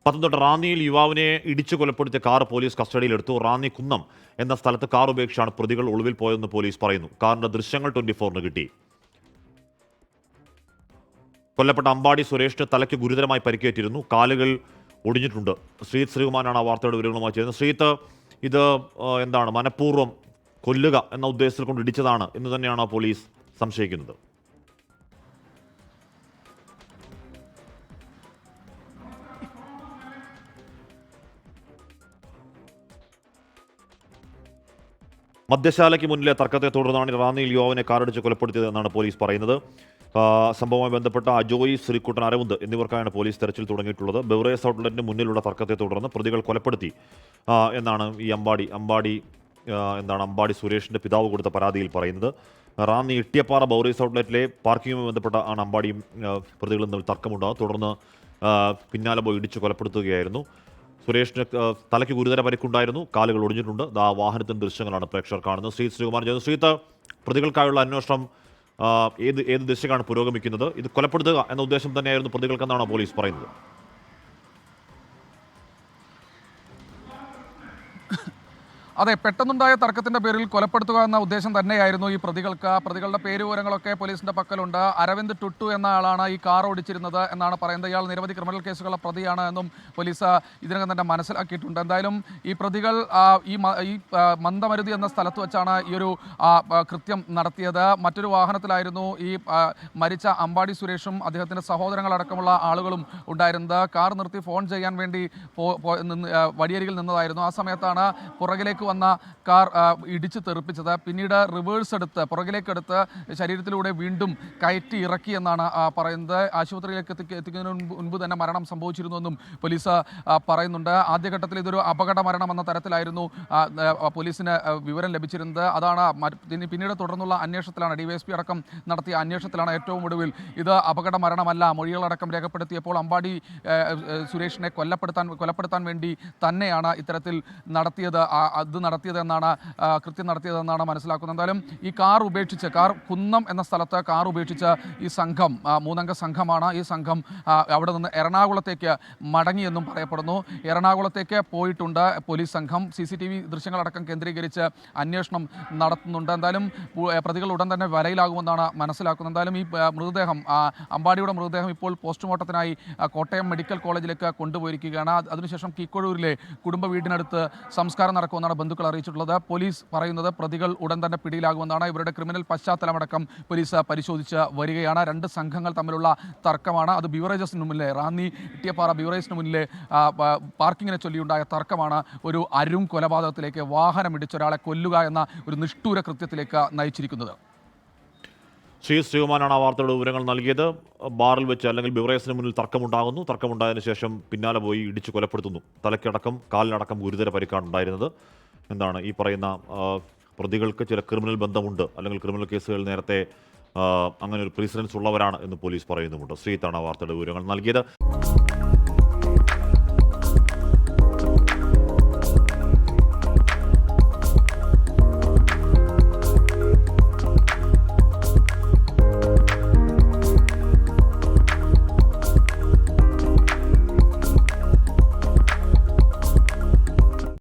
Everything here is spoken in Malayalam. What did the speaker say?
പത്തനംതിട്ട റാന്നിയിൽ യുവാവിനെ ഇടിച്ചു കൊലപ്പെടുത്തിയ കാർ പോലീസ് കസ്റ്റഡിയിലെടുത്തു. റാന്നി കുന്നം എന്ന സ്ഥലത്ത് കാർ ഉപേക്ഷിച്ചാണ് പ്രതികൾ ഒളിവിൽ പോയതെന്ന് പോലീസ് പറയുന്നു. കാറിന്റെ ദൃശ്യങ്ങൾ 24-ന് കിട്ടി. കൊല്ലപ്പെട്ട അമ്പാടി സുരേഷിന് തലയ്ക്ക് ഗുരുതരമായി പരിക്കേറ്റിരുന്നു. കാലുകൾ ഒടിഞ്ഞിട്ടുണ്ട്. ശ്രീത് ശ്രീകുമാരാണ് ആ വാർത്തയുടെ വിവരങ്ങളുമായി ചേരുന്നത്. ശ്രീത്ത്, ഇത് എന്താണ്, മനഃപൂർവ്വം കൊല്ലുക എന്ന ഉദ്ദേശത്തിൽ കൊണ്ട് ഇടിച്ചതാണ് എന്ന് തന്നെയാണ് പോലീസ് സംശയിക്കുന്നത്? മദ്യശാലയ്ക്ക് മുന്നിലെ തർക്കത്തെ തുടർന്നാണ് റാന്നിയിൽ യുവാവിനെ കാറടിച്ച് കൊലപ്പെടുത്തിയത് എന്നാണ് പോലീസ് പറയുന്നത്. സംഭവവുമായി ബന്ധപ്പെട്ട അജോയ്, ശ്രീകുട്ടൻ, അരവിന്ദ് എന്നിവർക്കായാണ് പോലീസ് തെരച്ചിൽ തുടങ്ങിയിട്ടുള്ളത്. ബെവറേജ് ഔട്ട്ലെറ്റിന് മുന്നിലുള്ള തർക്കത്തെ തുടർന്ന് പ്രതികൾ കൊലപ്പെടുത്തി എന്നാണ് ഈ അമ്പാടി സുരേഷിന്റെ പിതാവ് കൊടുത്ത പരാതിയിൽ പറയുന്നത്. റാന്നി ഇട്ടിയപ്പാറ ബെവറേജ് ഔട്ട്ലെറ്റിലെ പാർക്കിങ്ങുമായി ബന്ധപ്പെട്ട ആണ് അമ്പാടിയും പ്രതികളും തമ്മിൽ തർക്കമുണ്ടാകും. തുടർന്ന് പിന്നാലെ പോയി ഇടിച്ച് കൊലപ്പെടുത്തുകയായിരുന്നു. സുരേഷിന് തലയ്ക്ക് ഗുരുതര പരിക്കുണ്ടായിരുന്നു. കാലുകൾ ഒടിഞ്ഞിട്ടുണ്ട്. വാഹനത്തിന്റെ ദൃശ്യങ്ങളാണ് പ്രേക്ഷകർ കാണുന്നത്. ശ്രീകുമാർ ചെയ്യുന്നു. ശ്രീത്ത്, പ്രതികൾക്കായുള്ള അന്വേഷണം ഏത് ദിശയാണ് പുരോഗമിക്കുന്നത്? ഇത് കൊലപ്പെടുത്തുക എന്ന ഉദ്ദേശം തന്നെയായിരുന്നു പ്രതികൾക്കെന്നാണ് പോലീസ് പറയുന്നത്. അതെ, പെട്ടെന്നുണ്ടായ തർക്കത്തിന്റെ പേരിൽ കൊലപ്പെടുത്തുക എന്ന ഉദ്ദേശം തന്നെയായിരുന്നു ഈ പ്രതികളുടെ പേര് വിവരങ്ങളൊക്കെ പോലീസിന്റെ പക്കലുണ്ട്. അരവിന്ദ് ടുട്ടു എന്ന ആളാണ് ഈ കാർ ഓടിച്ചിരുന്നത് എന്നാണ് പറയുന്നത്. ഇയാൾ നിരവധി ക്രിമിനൽ കേസുകളുടെ പ്രതിയാണ് എന്നും പോലീസ് ഇതിനകം തന്നെ മനസ്സിലാക്കിയിട്ടുണ്ട്. എന്തായാലും ഈ പ്രതികൾ ഈ മന്ദമരുതി എന്ന സ്ഥലത്ത് വെച്ചാണ് ഈ ഒരു കൃത്യം നടത്തിയത്. മറ്റൊരു വാഹനത്തിലായിരുന്നു ഈ മരിച്ച അമ്പാടി സുരേഷും അദ്ദേഹത്തിന്റെ സഹോദരങ്ങളടക്കമുള്ള ആളുകളും ഉണ്ടായിരുന്നത്. കാർ നിർത്തി ഫോൺ ചെയ്യാൻ വേണ്ടി വഴിയരികിൽ നിന്നതായിരുന്നു. ആ സമയത്താണ് പുറകിലേക്ക് വന്ന കാർ ഇടിച്ച് തെറിപ്പിച്ചത്. പിന്നീട് റിവേഴ്സ് എടുത്ത് പുറകിലേക്കെടുത്ത് ശരീരത്തിലൂടെ വീണ്ടും കയറ്റി ഇറക്കി എന്നാണ് പറയുന്നത്. ആശുപത്രിയിലേക്ക് എത്തിക്കുന്നതിന് മുൻപ് തന്നെ മരണം സംഭവിച്ചിരുന്നുവെന്നും പോലീസ് പറയുന്നുണ്ട്. ആദ്യഘട്ടത്തിൽ ഇതൊരു അപകട മരണം എന്ന തരത്തിലായിരുന്നു പോലീസിന് വിവരം ലഭിച്ചിരുന്നത്. അതാണ് പിന്നീട് തുടർന്നുള്ള അന്വേഷണത്തിലാണ്, ഡിവൈഎസ്പി അടക്കം നടത്തിയ അന്വേഷണത്തിലാണ് ഏറ്റവും ഒടുവിൽ ഇത് അപകട മരണമല്ല, മൊഴികളടക്കം രേഖപ്പെടുത്തിയപ്പോൾ അമ്പാടി സുരേഷിനെ കൊലപ്പെടുത്താൻ വേണ്ടി തന്നെയാണ് ഇത്തരത്തിൽ കൃത്യം നടത്തിയതെന്നാണ് മനസ്സിലാക്കുന്നത്. എന്തായാലും ഈ കാർ കുന്നം എന്ന സ്ഥലത്ത് കാർ ഉപേക്ഷിച്ച് ഈ സംഘം, മൂന്നംഗ സംഘമാണ്. ഈ സംഘം അവിടെ നിന്ന് എറണാകുളത്തേക്ക് മടങ്ങിയെന്നും പറയപ്പെടുന്നു. എറണാകുളത്തേക്ക് പോയിട്ടുണ്ട് പോലീസ് സംഘം. CCTV ദൃശ്യങ്ങളടക്കം കേന്ദ്രീകരിച്ച് അന്വേഷണം നടത്തുന്നുണ്ട്. എന്തായാലും പ്രതികൾ ഉടൻ തന്നെ വരയിലാകുമെന്നാണ് മനസ്സിലാക്കുന്നത്. എന്തായാലും ഈ അമ്പാടിയുടെ മൃതദേഹം ഇപ്പോൾ പോസ്റ്റ്മോർട്ടത്തിനായി കോട്ടയം മെഡിക്കൽ കോളേജിലേക്ക് കൊണ്ടുപോയിരിക്കുകയാണ്. അതിനുശേഷം കീക്കൊഴൂരിലെ കുടുംബ വീടിനടുത്ത് സംസ്കാരം നടക്കുമെന്നാണ് ബന്ധുക്കൾ അറിയിച്ചിട്ടുള്ളത്. പോലീസ് പറയുന്നത് പ്രതികൾ ഉടൻ തന്നെ പിടിയിലാകുമെന്നാണ്. ഇവരുടെ ക്രിമിനൽ പശ്ചാത്തലമടക്കം പോലീസ് പരിശോധിച്ച് വരികയാണ്. രണ്ട് സംഘങ്ങൾ തമ്മിലുള്ള തർക്കമാണ്. അത് ബിവറേജസിന് മുന്നിലെ റാന്നി ഇട്ടിയപ്പാറ ബിവറേജിന് മുന്നിലെ പാർക്കിങ്ങിനെ ചൊല്ലിയുണ്ടായ തർക്കമാണ് ഒരു കൊലപാതകത്തിലേക്ക്, വാഹനം ഇടിച്ച് ഒരാളെ കൊല്ലുക എന്ന ഒരു നിഷ്ഠൂര കൃത്യത്തിലേക്ക് നയിച്ചിരിക്കുന്നത്. ശ്രീകുമാരാണ് ആ വാർത്തയുടെ വിവരങ്ങൾ നൽകിയത്. ബാറിൽ വെച്ച് അല്ലെങ്കിൽ ബിവറേജിന് മുന്നിൽ തർക്കമുണ്ടാകുന്നു. തർക്കമുണ്ടായതിനു ശേഷം പിന്നാലെ പോയി ഇടിച്ച് കൊലപ്പെടുത്തുന്നു. തലയ്ക്കടക്കം കാലിനടക്കം ഗുരുതര പരിക്കാണ് ഉണ്ടായിരുന്നത്. എന്താണ് ഈ പറയുന്ന പ്രതികൾക്ക് ചില ക്രിമിനൽ ബന്ധമുണ്ട്, അല്ലെങ്കിൽ ക്രിമിനൽ കേസുകൾ നേരത്തെ അങ്ങനെ ഒരു പ്രീസിഡൻസ് ഉള്ളവരാണ് എന്ന് പോലീസ് പറയുന്നുമുണ്ട്. ശ്രീത്താണ് ആ വാർത്തയുടെ വിവരങ്ങൾ നൽകിയത്.